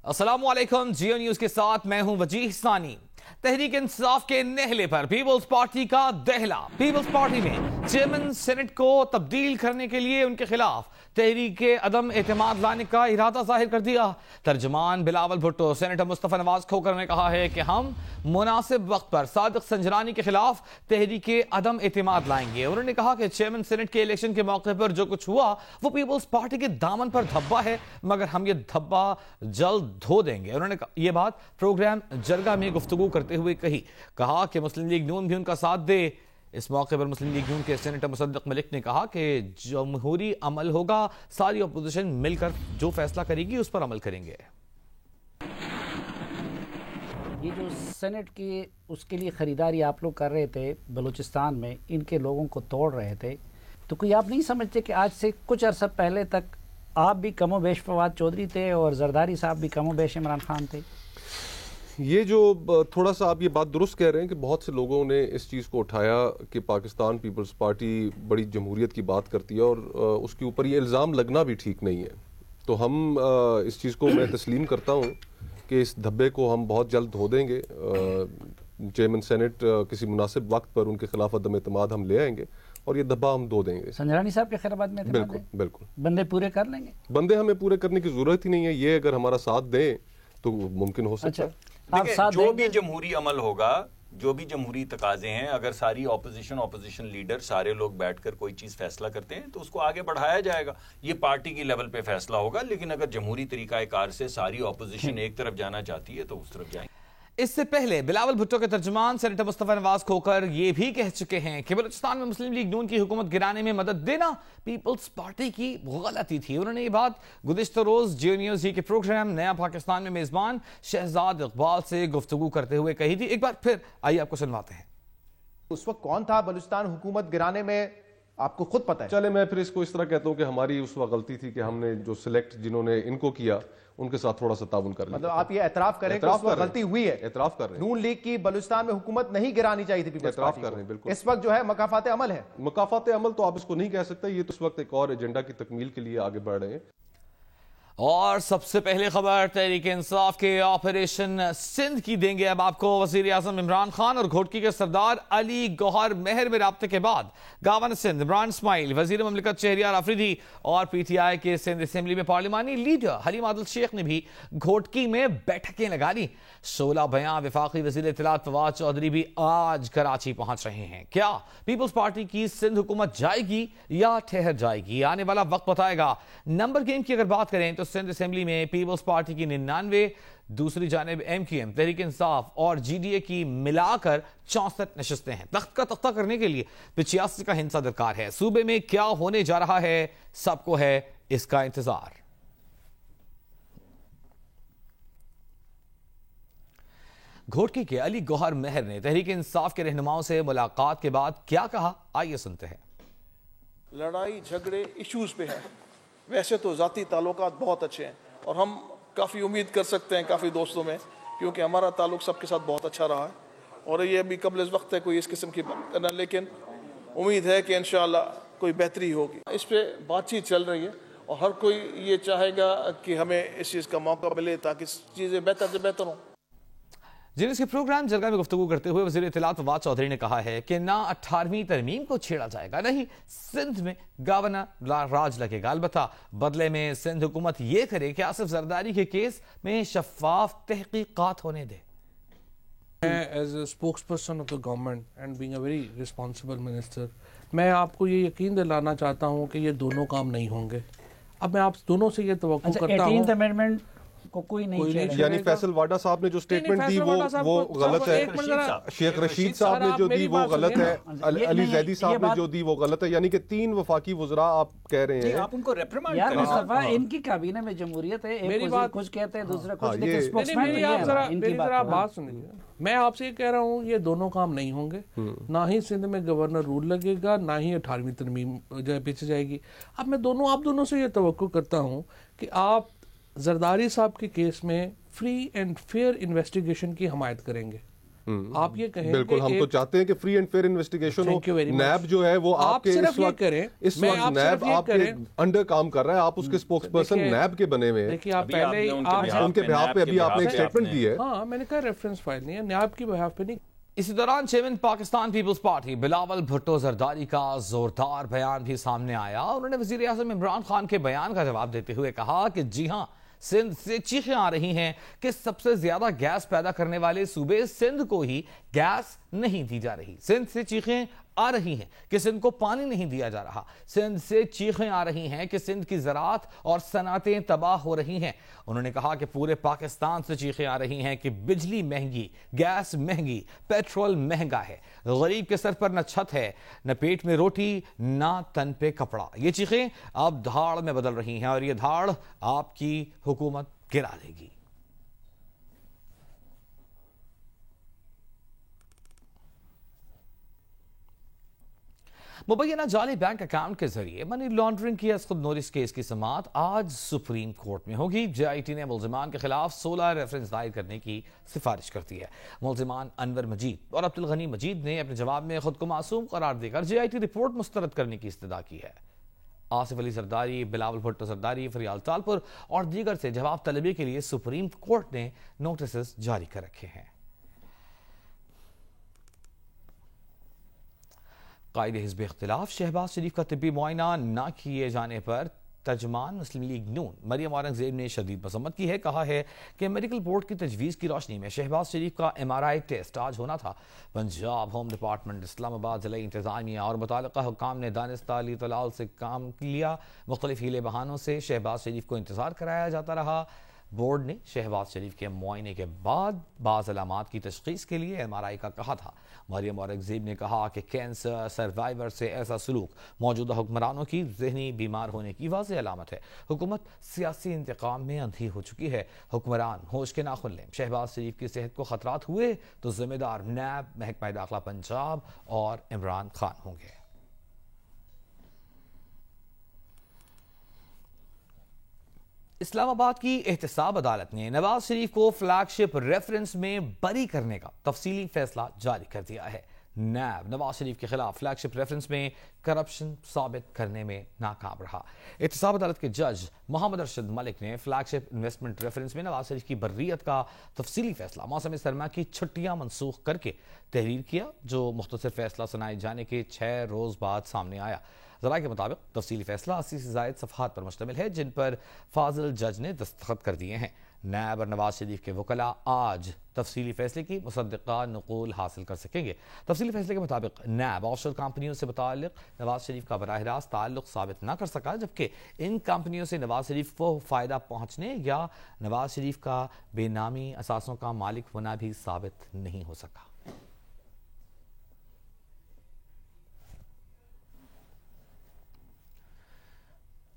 السلام علیکم، جیو نیوز کے ساتھ میں ہوں وجیح ثانی۔ تحریک انصاف کے نہلے پر پیپلز پارٹی کا دہلا۔ پیپلز پارٹی میں چیئرمین سینٹ کو تبدیل کرنے کے لیے ان کے خلاف تحریک عدم اعتماد لانے کا ارادہ ظاہر کر دیا۔ ترجمان بلاول بھٹو سینیٹر مصطفیٰ نواز کھوکھر نے کہا ہے کہ ہم مناسب وقت پر صادق سنجرانی کے خلاف تحریک عدم اعتماد لائیں گے۔ انہوں نے کہا کہ چیئرمین سینٹ کے الیکشن کے موقع پر جو کچھ ہوا وہ پیپلز پارٹی کے دامن پر دھبا ہے، مگر ہم یہ دھبا جلد دھو دیں گے۔ انہوں نے یہ بات پروگرام جرگہ میں گفتگو کرتے ہوئے کہا کہ مسلم لیگ نون بھی ان کا ساتھ دے۔ اس موقع پر مسلم لیگ نون کے سینیٹر مصدق ملک نے کہا کہ جمہوری عمل ہوگا، ساری اپوزیشن مل کر جو فیصلہ کرے گی اس پر عمل کریں گے۔ یہ جو سینٹ کی اس کے لیے خریداری آپ لوگ کر رہے تھے بلوچستان میں، ان کے لوگوں کو توڑ رہے تھے، تو کوئی آپ نہیں سمجھتے کہ آج سے کچھ عرصہ پہلے تک آپ بھی کم و بیش فواد چودھری تھے اور زرداری صاحب بھی کم و بیش عمران خان تھے؟ یہ جو تھوڑا سا آپ یہ بات درست کہہ رہے ہیں کہ بہت سے لوگوں نے اس چیز کو اٹھایا کہ پاکستان پیپلز پارٹی بڑی جمہوریت کی بات کرتی ہے، اور اس کے اوپر یہ الزام لگنا بھی ٹھیک نہیں ہے۔ تو ہم اس چیز کو میں تسلیم کرتا ہوں کہ اس دھبے کو ہم بہت جلد دھو دیں گے۔ چیئرمین سینٹ کسی مناسب وقت پر ان کے خلاف عدم اعتماد ہم لے آئیں گے اور یہ دھبا ہم دھو دیں گے۔ سنجرانی صاحب کے خیرات میں بالکل بالکل بندے پورے کر لیں گے؟ بندے ہمیں پورے کرنے کی ضرورت ہی نہیں ہے، یہ اگر ہمارا ساتھ دیں تو ممکن ہو سکتا ہے۔ جو بھی جمہوری عمل ہوگا، جو بھی جمہوری تقاضے ہیں، اگر ساری اپوزیشن لیڈر سارے لوگ بیٹھ کر کوئی چیز فیصلہ کرتے ہیں تو اس کو آگے بڑھایا جائے گا۔ یہ پارٹی کی لیول پہ فیصلہ ہوگا، لیکن اگر جمہوری طریقہ کار سے ساری اپوزیشن ایک طرف جانا چاہتی ہے تو اس طرف جائیں گے۔ اس سے پہلے بلاول بھٹو کے ترجمان سینیٹر مصطفیٰ نواز کھوکھر یہ بھی کہہ چکے ہیں کہ بلوچستان میں مسلم لیگ نون کی حکومت گرانے میں مدد دینا پیپلز پارٹی کی غلطی تھی۔ انہوں نے یہ بات گزشتہ روز جیو نیوز کے پروگرام نیا پاکستان میں میزبان شہزاد اقبال سے گفتگو کرتے ہوئے کہی تھی۔ ایک بار پھر آئیے آپ کو سنواتے ہیں۔ اس وقت کون تھا بلوچستان حکومت گرانے میں، آپ کو خود پتہ ہے؟ چلے میں پھر اس کو اس طرح کہتا ہوں کہ ہماری اس وقت غلطی تھی کہ ہم نے جو سلیکٹ جنہوں نے ان کو کیا ان کے ساتھ تھوڑا سا تعاون کر لیا۔ مطلب آپ یہ اعتراف کریں کہ اس وقت غلطی ہوئی ہے؟ اعتراف کر رہے ہیں۔ نون لیگ کی بلوچستان میں حکومت نہیں گرانی چاہیے تھی پیپلز پارٹی کو۔ کر رہے ہیں بالکل۔ اس وقت جو ہے مکافات عمل ہے۔ مکافات عمل تو آپ اس کو نہیں کہہ سکتے، یہ تو اس وقت ایک اور ایجنڈا کی تکمیل کے لیے آگے بڑھ رہے ہیں۔ اور سب سے پہلے خبر تحریک انصاف کے آپریشن سندھ کی دیں گے اب آپ کو۔ وزیر اعظم عمران خان اور گھوٹکی کے سردار علی گوہر مہر میں رابطے کے بعد گورنر سندھ عمران اسماعیل، وزیر مملکت شہریار آفریدی اور پی ٹی آئی کے سندھ اسمبلی میں پارلیمانی لیڈر حلیم عادل شیخ نے بھی گھوٹکی میں بیٹھکیں لگا لی۔ شعلہ بیان وفاقی وزیر اطلاعات فواد چودھری بھی آج کراچی پہنچ رہے ہیں۔ کیا پیپلز پارٹی کی سندھ حکومت جائے گی یا ٹھہر جائے گی، آنے والا وقت بتائے گا۔ نمبر گیم کی اگر بات کریں تو سندھ اسمبلی میں پیپلز پارٹی کی 99، دوسری جانب M Q M, Tehreek Insaf اور جی ڈی اے کی ملا کر 64 نشستیں ہیں۔ تخت کا تختہ کرنے کے لیے 85 کا ہندسہ درکار ہے۔ صوبے میں کیا ہونے جا رہا ہے، سب کو ہے اس کا انتظار۔ گھوٹکی کے علی گوہر مہر نے تحریک انصاف کے رہنماؤں سے ملاقات کے بعد کیا کہا، آئیے سنتے ہیں۔ لڑائی جھگڑے ایشوز پہ ہیں، ویسے تو ذاتی تعلقات بہت اچھے ہیں اور ہم کافی امید کر سکتے ہیں کافی دوستوں میں، کیونکہ ہمارا تعلق سب کے ساتھ بہت اچھا رہا ہے اور یہ ابھی قبل از وقت ہے کوئی اس قسم کی بات کرنا، لیکن امید ہے کہ انشاءاللہ کوئی بہتری ہوگی۔ اس پہ بات چیت چل رہی ہے اور ہر کوئی یہ چاہے گا کہ ہمیں اس چیز کا موقع ملے تاکہ چیزیں بہتر سے بہتر ہوں۔ جن اس کے پروگرام جرگہ میں گفتگو کرتے ہوئے وزیر اطلاعات فواد چودھری نے کہا ہے کہ نہ 18ویں ترمیم کو چھیڑا جائے گا، نہیں سندھ میں گورنر راج لگے گا، البتہ بدلے میں سندھ حکومت یہ کرے کہ آصف زرداری کے کیس میں شفاف تحقیقات ہونے دے۔ As a spokesperson of the government and being a very responsible minister, میں آپ کو یہ یقین دلانا چاہتا ہوں کہ یہ دونوں کام نہیں ہوں گے۔ اب میں آپ دونوں سے یہ توقع کرتا ہوں، 18th امینڈمنٹ کو کوئی نہیں، یعنی فیصل واڈا صاحب نے جو سٹیٹمنٹ دی وہ غلط ہے، شیخ رشید صاحب نے جو دی وہ غلط ہے، علی زیدی صاحب نے جو دی وہ غلط ہے، یعنی کہ 3 وفاقی وزراء آپ کہہ رہے ہیں۔ آپ ان کو ریپریمانڈ یار کریں۔ مصطفیٰ، ان کی کابینہ میں جمہوریت ہے، ایک وزیر کچھ کہتے ہیں دوسرا کچھ، لیکن اسپوکس مین تو یہ ہے۔ ذرا بات سنیے، میں آپ سے یہ کہہ رہا ہوں یہ دونوں کام نہیں ہوں گے، نہ ہی سندھ میں گورنر رول لگے گا، نہ ہی 18ویں ترمیم جو ہے پیچھے جائے گی۔ اب میں آپ دونوں سے یہ توقع کرتا ہوں کہ آپ زرداری صاحب کے کیس میں فری اینڈ فیئر انویسٹیگیشن کی حمایت کریں گے، آپ یہ کہیں بالکل ہم تو چاہتے ہیں کہ فری اینڈ فیئر انویسٹیگیشن ہو. نیب جو ہے وہ آپ کے اس وقت نیب آپ کے انڈر کام کر رہا ہے, آپ اس کے سپوکس پرسن نیب کے بنے ہوئے ہیں, ان کے بہاف پہ ابھی آپ نے ایک سٹیٹمنٹ دی ہے. ہاں میں نے کہا ریفرنس فائل نہیں ہے, نیب کی بہاف پہ نہیں. اسی دوران چیئرمین پاکستان پیپلز پارٹی بلاول بھٹو زرداری کا زوردار بیان بھی سامنے آیا. انہوں نے وزیر اعظم عمران خان کے بیان کا جواب دیتے ہوئے کہا کہ جی ہاں, سندھ سے چیخیں آ رہی ہیں کہ سب سے زیادہ گیس پیدا کرنے والے صوبے سندھ کو ہی گیس نہیں دی جا رہی. سندھ سے چیخیں آ رہی ہیں کہ سندھ کو پانی نہیں دیا جا رہا. سندھ سے چیخیں آ رہی ہیں کہ سندھ کی زراعت اور صنعتیں تباہ ہو رہی ہیں. انہوں نے کہا کہ پورے پاکستان سے چیخیں آ رہی ہیں کہ بجلی مہنگی, گیس مہنگی, پیٹرول مہنگا ہے, غریب کے سر پر نہ چھت ہے, نہ پیٹ میں روٹی, نہ تن پہ کپڑا. یہ چیخیں اب دھاڑ میں بدل رہی ہیں اور یہ دھاڑ آپ کی حکومت گرا دے گی. مبینہ جعلی بینک اکاؤنٹ کے ذریعے منی لانڈرنگ کی از خود نوٹس کیس کی سماعت آج سپریم کورٹ میں ہوگی. جے آئی ٹی نے ملزمان کے خلاف 16 ریفرنس دائر کرنے کی سفارش کرتی ہے. ملزمان انور مجید اور عبدالغنی مجید نے اپنے جواب میں خود کو معصوم قرار دے کر جے آئی ٹی رپورٹ مسترد کرنے کی استدعا کی ہے. آصف علی زرداری, بلاول بھٹو زرداری, فریال تالپور اور دیگر سے جواب طلبی کے لیے سپریم کورٹ نے نوٹسز جاری کر رکھے ہیں. قائد حزب اختلاف شہباز شریف کا طبی معائنہ نہ کیے جانے پر ترجمان مسلم لیگ نون مریم اورنگزیب نے شدید مذمت کی ہے. کہا ہے کہ میڈیکل بورڈ کی تجویز کی روشنی میں شہباز شریف کا MRI ٹیسٹ آج ہونا تھا. پنجاب ہوم ڈپارٹمنٹ, اسلام آباد ضلعی انتظامیہ اور متعلقہ حکام نے دانستہ علی طلال سے کام لیا. مختلف ہیلے بہانوں سے شہباز شریف کو انتظار کرایا جاتا رہا. بورڈ نے شہباز شریف کے معائنے کے بعد بعض علامات کی تشخیص کے لیے MRI کا کہا تھا. مریم اورنگزیب نے کہا کہ کینسر سروائیور سے ایسا سلوک موجودہ حکمرانوں کی ذہنی بیمار ہونے کی واضح علامت ہے. حکومت سیاسی انتقام میں اندھی ہو چکی ہے. حکمران ہوش کے ناخن لیں. شہباز شریف کی صحت کو خطرات ہوئے تو ذمہ دار نیب, محکمہ داخلہ پنجاب اور عمران خان ہوں گے. اسلام آباد کی احتساب عدالت نے نواز شریف کو فلیگ شپ ریفرنس میں بری کرنے کا تفصیلی فیصلہ جاری کر دیا ہے. نیب نواز شریف کے خلاف فلیگ شپ ریفرنس میں کرپشن ثابت کرنے میں ناکام رہا. احتساب عدالت کے جج محمد ارشد ملک نے فلیگ شپ انویسٹمنٹ ریفرنس میں نواز شریف کی بریت کا تفصیلی فیصلہ موسم سرما کی چھٹیاں منسوخ کر کے تحریر کیا, جو مختصر فیصلہ سنائے جانے کے 6 روز بعد سامنے آیا. ذرائع کے مطابق تفصیلی فیصلہ 80 سے زائد صفحات پر مشتمل ہے, جن پر فاضل جج نے دستخط کر دیے ہیں. نیب اور نواز شریف کے وکلاء آج تفصیلی فیصلے کی مصدقہ نقول حاصل کر سکیں گے. تفصیلی فیصلے کے مطابق نیب آف شور کمپنیوں سے متعلق نواز شریف کا براہ راست تعلق ثابت نہ کر سکا, جبکہ ان کمپنیوں سے نواز شریف کو فائدہ پہنچنے یا نواز شریف کا بے نامی اثاثوں کا مالک ہونا بھی ثابت نہیں ہو سکا.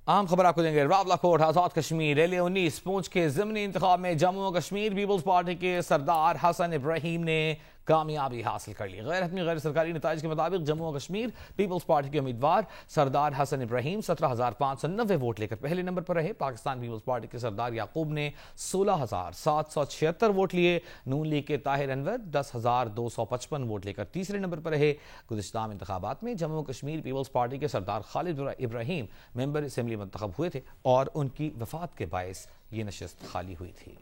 اہم خبر آپ کو دیں گے. راولاکوٹ آزاد کشمیر LA-19 پونچھ کے ضمنی انتخاب میں جموں و کشمیر پیپلز پارٹی کے سردار حسن ابراہیم نے کامیابی حاصل کر لی. غیر حتمی غیر سرکاری نتائج کے مطابق جموں و کشمیر پیپلز پارٹی کے امیدوار سردار حسن ابراہیم 17,590 ووٹ لے کر پہلے نمبر پر رہے. پاکستان پیپلز پارٹی کے سردار یعقوب نے 16,776 ووٹ لیے. نون لیگ کے طاہر انور 10,255 ووٹ لے کر تیسرے نمبر پر رہے. گزشتہ انتخابات میں جموں و کشمیر پیپلز پارٹی کے سردار خالد ابراہیم ممبر اسمبلی منتخب ہوئے تھے اور ان کی وفات کے باعث یہ نشست خالی ہوئی تھی.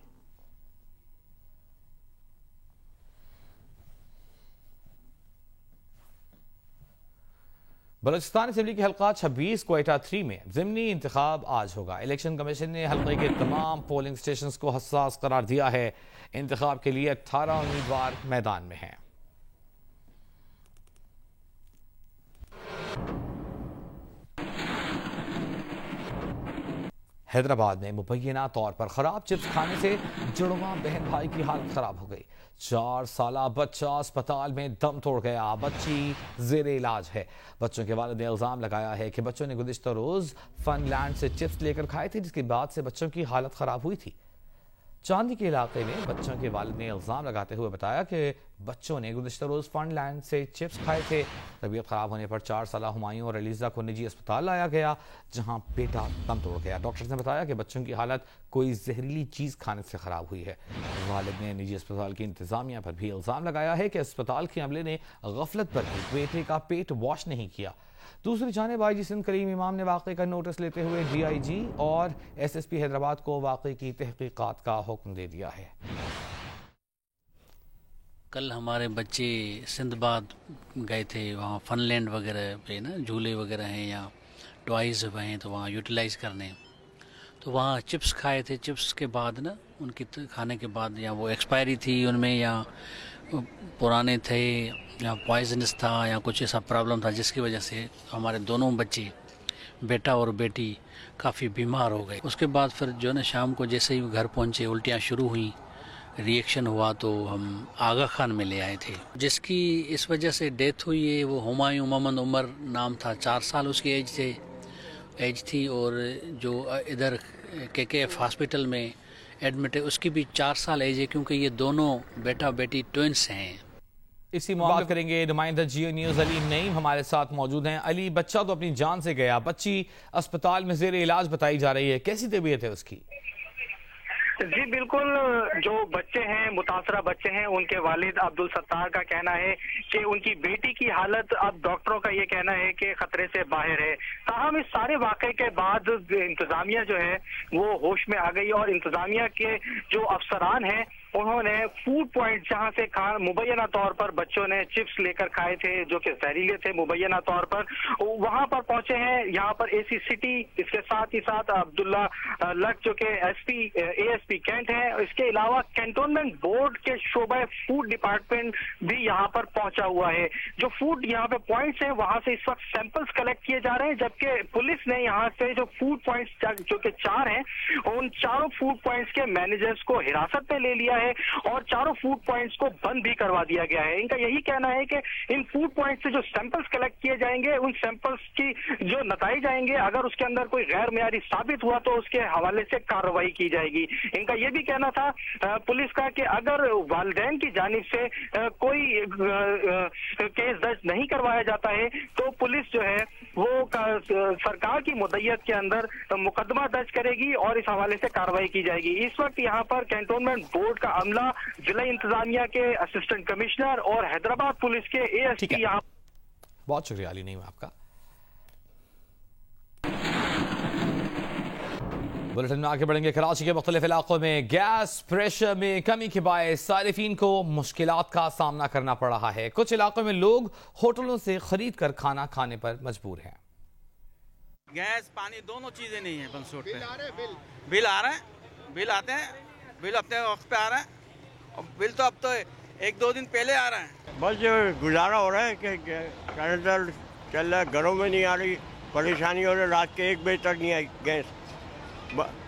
بلوچستان اسمبلی کے حلقہ 26 کوئٹہ 3 میں ضمنی انتخاب آج ہوگا. الیکشن کمیشن نے حلقے کے تمام پولنگ سٹیشنز کو حساس قرار دیا ہے. انتخاب کے لیے 18 امیدوار میدان میں ہیں. حیدرآباد میں مبینہ طور پر خراب چپس کھانے سے جڑواں بہن بھائی کی حالت خراب ہو گئی. 4 سالہ بچہ اسپتال میں دم توڑ گیا. بچی زیر علاج ہے. بچوں کے والد نے الزام لگایا ہے کہ بچوں نے گزشتہ روز فن لینڈ سے چپس لے کر کھائے تھے, جس کے بعد سے بچوں کی حالت خراب ہوئی تھی. چاندی کے علاقے میں بچوں کے والد نے الزام لگاتے ہوئے بتایا کہ بچوں نے گزشتہ روز فنڈ لینڈ سے چپس کھائے تھے۔ طبیعت خراب ہونے پر 4 سالہ ہمایوں اور علیزہ کو نجی اسپتال لایا گیا جہاں بیٹا دم توڑ گیا۔ ڈاکٹرز نے بتایا کہ بچوں کی حالت کوئی زہریلی چیز کھانے سے خراب ہوئی ہے۔ والد نے نجی اسپتال کی انتظامیہ پر بھی الزام لگایا ہے کہ اسپتال کے عملے نے غفلت پر بیٹے کا پیٹ واش نہیں کیا۔ دوسری جانب آئی جی سندھ کریم امام نے واقعے کا نوٹس لیتے ہوئے ڈی آئی جی اور ایس ایس پی حیدرآباد کو واقعے کی تحقیقات کا حکم دے دیا ہے۔ کل ہمارے بچے سندھ باد گئے تھے، وہاں فن لینڈ وغیرہ پہ نا جھولے وغیرہ ہیں یا ٹوائز ہیں تو وہاں یوٹیلائز کرنے، تو وہاں چپس کھائے تھے۔ چپس کے بعد نا ان کی کھانے کے بعد یا وہ ایکسپائری تھی ان میں یا پرانے تھے یا پوائزنس تھا یا کچھ ایسا پرابلم تھا جس کی وجہ سے ہمارے دونوں بچے بیٹا اور بیٹی کافی بیمار ہو گئے۔ اس کے بعد پھر جو نا شام کو جیسے ہی گھر پہنچے الٹیاں شروع ہوئیں، ریئیکشن ہوا تو ہم آغا خان میں لے آئے تھے۔ جس کی اس وجہ سے ڈیتھ ہوئی ہے وہ ہمایوں محمد عمر نام تھا، 4 سال اس کی ایج تھی، اور جو ادھر کے ایف ہاسپٹل میں ایڈمٹ ہے اس کی بھی 4 سال ایج ہے، کیونکہ یہ دونوں بیٹا بیٹی ٹوئنس ہیں۔ اسی بات کریں گے نمائندہ جیو نیوز علی نعیم ہمارے ساتھ موجود ہیں۔ علی، بچہ تو اپنی جان سے گیا، بچی اسپتال میں زیر علاج بتائی جا رہی ہے، کیسی طبیعت ہے اس کی؟ جی بالکل، جو بچے ہیں متاثرہ بچے ہیں ان کے والد عبدالستار کا کہنا ہے کہ ان کی بیٹی کی حالت اب ڈاکٹروں کا یہ کہنا ہے کہ خطرے سے باہر ہے۔ تاہم اس سارے واقعے کے بعد انتظامیہ جو ہے وہ ہوش میں آ گئی، اور انتظامیہ کے جو افسران ہیں انہوں نے فوڈ پوائنٹ جہاں سے مبینہ طور پر بچوں نے چپس لے کر کھائے تھے جو کہ زہریلے تھے مبینہ طور پر، وہاں پر پہنچے ہیں۔ یہاں پر اے سی سٹی، اس کے ساتھ ہی ساتھ عبداللہ لک جو کہ اے ایس پی کینٹ ہیں، اس کے علاوہ کینٹونمنٹ بورڈ کے شعبہ فوڈ ڈپارٹمنٹ بھی یہاں پر پہنچا ہوا ہے۔ جو فوڈ یہاں پہ پوائنٹس ہیں وہاں سے اس وقت سیمپلز کلیکٹ کیے جا رہے ہیں، جبکہ پولیس نے یہاں سے جو فوڈ پوائنٹس جو کہ 4 ہیں ان چاروں فوڈ پوائنٹس کے مینیجرز کو حراست میں لے لیا ہے اور چاروں فوڈ پوائنٹس کو بند بھی کروا دیا گیا ہے۔ ان کا یہی کہنا ہے کہ ان فوڈ پوائنٹس سے جو سیمپلز کلیکٹ کیے جائیں گے ان سیمپلز کی جو نتائج آئیں گے اگر اس کے اندر کوئی غیر معیاری ثابت ہوا تو اس کے حوالے سے کارروائی کی جائے گی۔ ان کا یہ بھی کہنا تھا پولیس کا کہ اگر والدین کی جانب سے کوئی کیس درج نہیں کروایا جاتا ہے تو پولیس جو ہے وہ سرکار کی مدعیت کے اندر مقدمہ درج کرے گی اور اس حوالے سے کارروائی کی جائے گی۔ اس وقت یہاں پر کینٹونمنٹ بورڈ کا عملہ، ضلع انتظامیہ کے اسسٹنٹ کمشنر اور حیدرآباد پولیس کے اے ایس پی یہاں۔ بہت شکریہ علی نعیم آپ کا۔ بلٹن میں آگے بڑھیں گے۔ کراچی کے مختلف علاقوں میں گیس پریشر میں کمی کے باعث صارفین کو مشکلات کا سامنا کرنا پڑ رہا ہے۔ کچھ علاقوں میں لوگ ہوٹلوں سے خرید کر کھانا کھانے پر مجبور ہیں۔ گیس پانی دونوں چیزیں نہیں ہیں بنسوٹ پہ۔ بل آ رہے ہیں، بل آتے ہیں، بل اپنے وقت پہ آ رہے ہیں، اور بل تو اب تو 1-2 دن پہلے آ رہے ہیں۔ بس گزارا ہو رہا ہے کہ سلنڈر چل رہا ہے، گھروں میں نہیں آ رہی، پریشانی ہو رہی ہے، رات کے 1 بجے تک نہیں آئی گیس،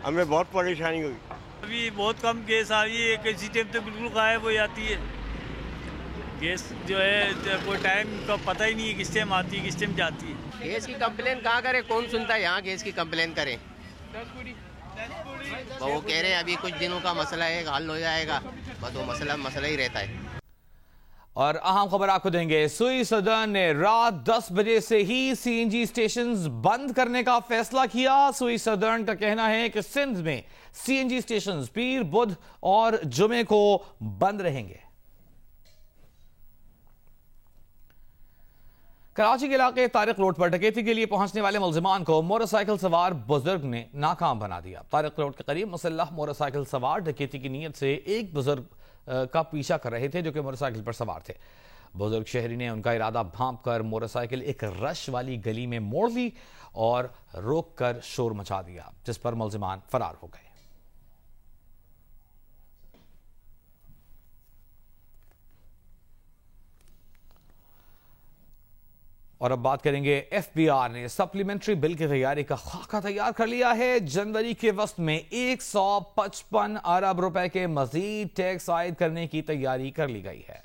ہمیں بہت پریشانی ہوئی۔ ابھی بہت کم گیس آ رہی ہے، کسی ٹائم تو بالکل غائب ہو جاتی ہے گیس، جو ہے کوئی ٹائم کا پتہ ہی نہیں ہے کس ٹائم آتی ہے کس ٹائم جاتی ہے۔ گیس کی کمپلین کہاں کرے، کون سنتا ہے یہاں گیس کی کمپلین کریں؟ وہ کہہ رہے ہیں ابھی کچھ دنوں کا مسئلہ ہے، حل ہو جائے گا، بس وہ مسئلہ ہی رہتا ہے۔ اور اہم خبر آپ کو دیں گے، سوئی صدر نے رات 10 بجے سے ہی سی این جی اسٹیشنز بند کرنے کا فیصلہ کیا۔ سوئی صدر کا کہنا ہے کہ سندھ میں سی این جی اسٹیشنز پیر، بدھ اور جمعے کو بند رہیں گے۔ کراچی کے علاقے طارق روڈ پر ڈکیتی کے لیے پہنچنے والے ملزمان کو موٹر سائیکل سوار بزرگ نے ناکام بنا دیا۔ طارق روڈ کے قریب مسلح موٹر سائیکل سوار ڈکیتی کی نیت سے ایک بزرگ کا پیچھا کر رہے تھے جو کہ موٹر سائیکل پر سوار تھے۔ بزرگ شہری نے ان کا ارادہ بھانپ کر موٹر سائیکل ایک رش والی گلی میں موڑ لی اور روک کر شور مچا دیا، جس پر ملزمان فرار ہو گئے۔ اور اب بات کریں گے، ایف بی آر نے سپلیمنٹری بل کی تیاری کا خاکہ تیار کر لیا ہے۔ جنوری کے وسط میں 155 ارب روپے کے مزید ٹیکس عائد کرنے کی تیاری کر لی گئی ہے۔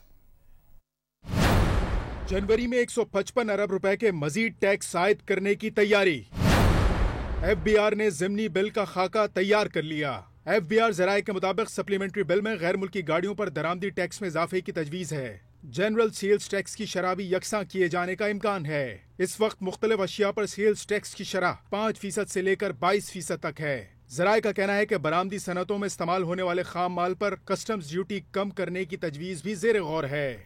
جنوری میں 155 ارب روپے کے مزید ٹیکس عائد کرنے کی تیاری۔ ایف بی آر نے ضمنی بل کا خاکہ تیار کر لیا۔ FBR ذرائع کے مطابق سپلیمنٹری بل میں غیر ملکی گاڑیوں پر درآمدی ٹیکس میں اضافے کی تجویز ہے۔ جنرل سیلز ٹیکس کی شرح بھی یکساں کیے جانے کا امکان ہے۔ اس وقت مختلف اشیاء پر سیلز ٹیکس کی شرح 5% سے لے کر 22% تک ہے۔ ذرائع کا کہنا ہے کہ برآمدی صنعتوں میں استعمال ہونے والے خام مال پر کسٹمز ڈیوٹی کم کرنے کی تجویز بھی زیر غور ہے۔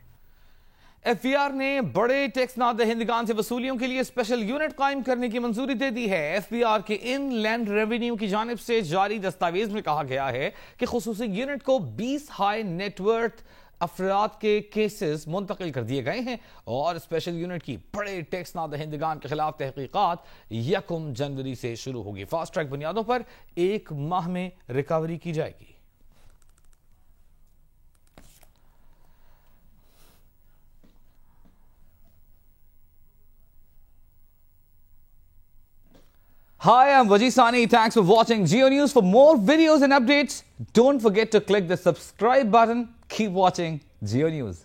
FBR نے بڑے ٹیکس نادہندگان سے وصولیوں کے لیے اسپیشل یونٹ قائم کرنے کی منظوری دے دی ہے۔ FBR کے ان لینڈ ریونیو کی جانب سے جاری دستاویز میں کہا گیا ہے کہ خصوصی یونٹ کو 20 ہائی نیٹ ورتھ افراد کے کیسز منتقل کر دیے گئے ہیں اور اسپیشل یونٹ کی بڑے ٹیکس نادہندگان کے خلاف تحقیقات 1 جنوری سے شروع ہوگی۔ فاسٹ ٹریک بنیادوں پر 1 ماہ میں ریکوری کی جائے گی۔ Hi, I'm Wajid Sani. Thanks for watching Geo News. For more videos and updates, don't forget to click the subscribe button. Keep watching Geo News.